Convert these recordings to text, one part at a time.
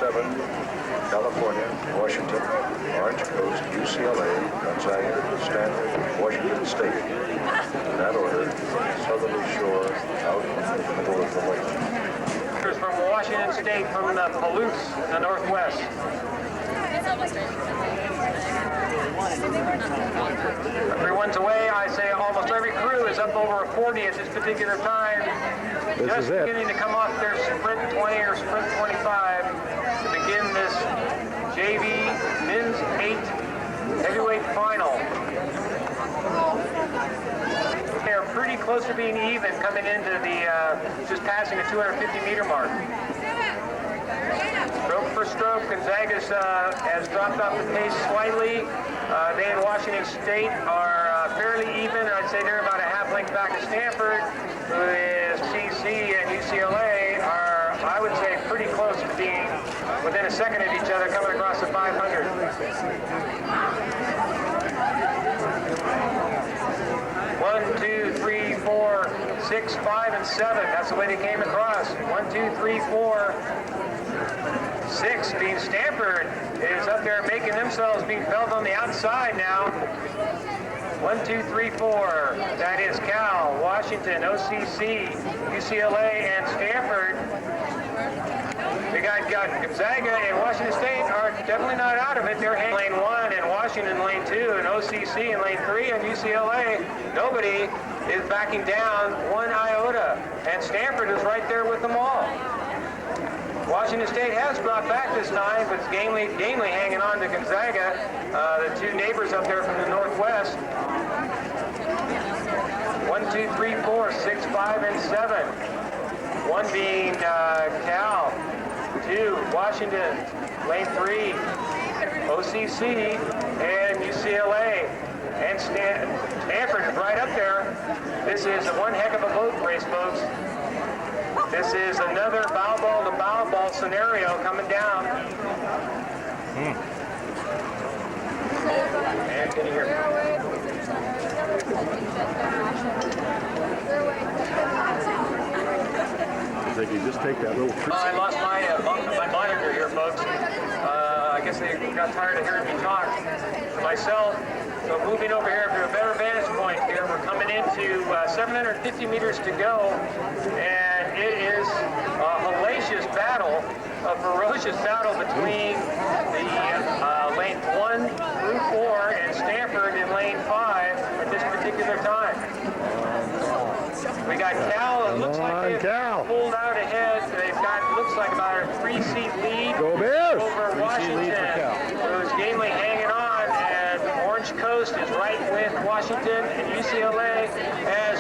7, California, Washington, Orange Coast, UCLA, Gonzaga, Stanford, Washington State. In that order, southerly shore out in the middle of the lake. From Washington State, from the Palouse, the northwest. Everyone's away. I say almost every crew is up over a 40 at this particular time. Just beginning to come off their sprint 20 or sprint 25 to begin this JV men's 8 heavyweight final. They're pretty close to being even coming into the, just passing the 250-meter mark. Stroke for stroke, Gonzaga has dropped off the pace slightly. They and Washington State are fairly even. I'd say they're about a half length back of Stanford, who is CC and UCLA are, I would say, pretty close to being within a second of each other coming across the 500. 1, 2, 3, 4, 6, 5, and 7. That's the way they came across. 1, 2, 3, 4, 6. Being Stanford is up there making themselves being felt on the outside now. 1, 2, 3, 4. That is Cal, Washington, OCC, UCLA, and Stanford. We got Gonzaga and Washington State are definitely not out of it. They're in lane 1 and Washington in lane 2 and OCC in lane 3 and UCLA. Nobody is backing down one iota. And Stanford is right there with them all. Washington State has brought back this time, but it's gamely hanging on to Gonzaga, the two neighbors up there from the northwest. 1, 2, 3, 4, 6, 5, and 7. One being Cal. 2, Washington, lane 3, OCC, and UCLA, and Stanford is right up there. This is one heck of a boat race, folks. This is another bow ball to bow ball scenario coming down. And can you hear me? If you just take that little... I lost my monitor here, folks. I guess they got tired of hearing me talk for myself. So moving over here to a better vantage point here, we're coming into 750 meters to go, and it is a hellacious battle, a ferocious battle between the lane 1 through 4 and Stanford in lane 5 at this particular time. We got Cal. It looks like they've pulled out ahead. They've got, looks like about a 3-seat lead over Washington, who's gamely hanging on. And Orange Coast is right with Washington, and UCLA has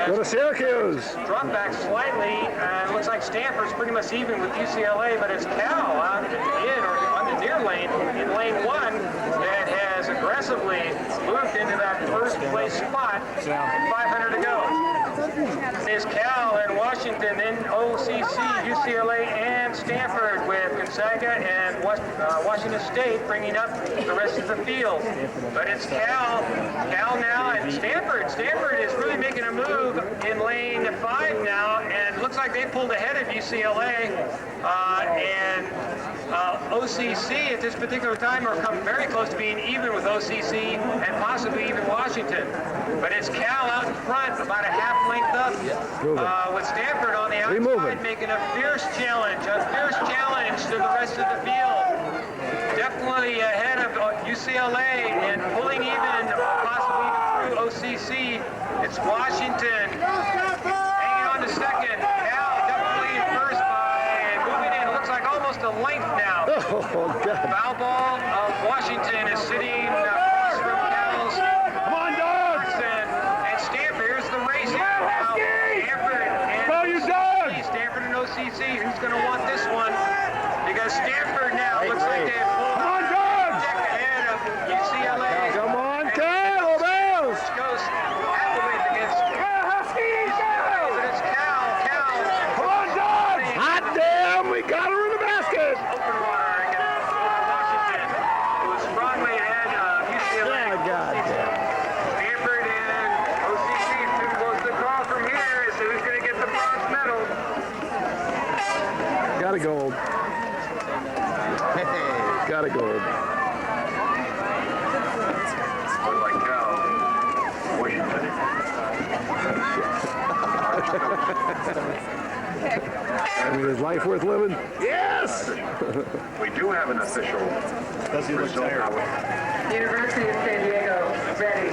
go to Syracuse. Dropped back slightly. It looks like Stanford's pretty much even with UCLA, but it's Cal out in or on the near lane in lane 1 that has aggressively moved into that first place spot. 500 to go. Is Cal and Washington, then OCC, UCLA, and Stanford with Gonzaga and Washington State bringing up the rest of the field. But it's Cal now, and Stanford. Stanford is really making a move in lane 5 now, and looks like they pulled ahead of UCLA and OCC at this particular time are come very close to being even with OCC and possibly even Washington. But it's Cal out in front, about a half length up, with Stanford on the outside making a fierce challenge to the rest of the field. Definitely ahead of UCLA and pulling even, possibly even through OCC. It's Washington hanging on to second. Cal definitely in first by moving in. It looks like almost a length now. Oh, God. Foul ball of Washington is sitting across from Cal's. Come on, dogs! And Stanford, here's the race here now. Stanford and OCC. Who's going to want this one? Because Stanford now looks like they have pulled ahead of UCLA. Come on, Cal! Bells! Goes heavyweight against UCLA, but it's Cal. Come on, dogs! Hot damn! We got her in the basket! Open water against Washington, who was strongly ahead of UCLA. Oh, God damn. Stanford and OCC too close to the call from here. So who's going to get the bronze medal? Gotta go Got a gold. One like Cal, Washington. I mean, is life worth living? Yes! We do have an official result. University of San Diego, ready.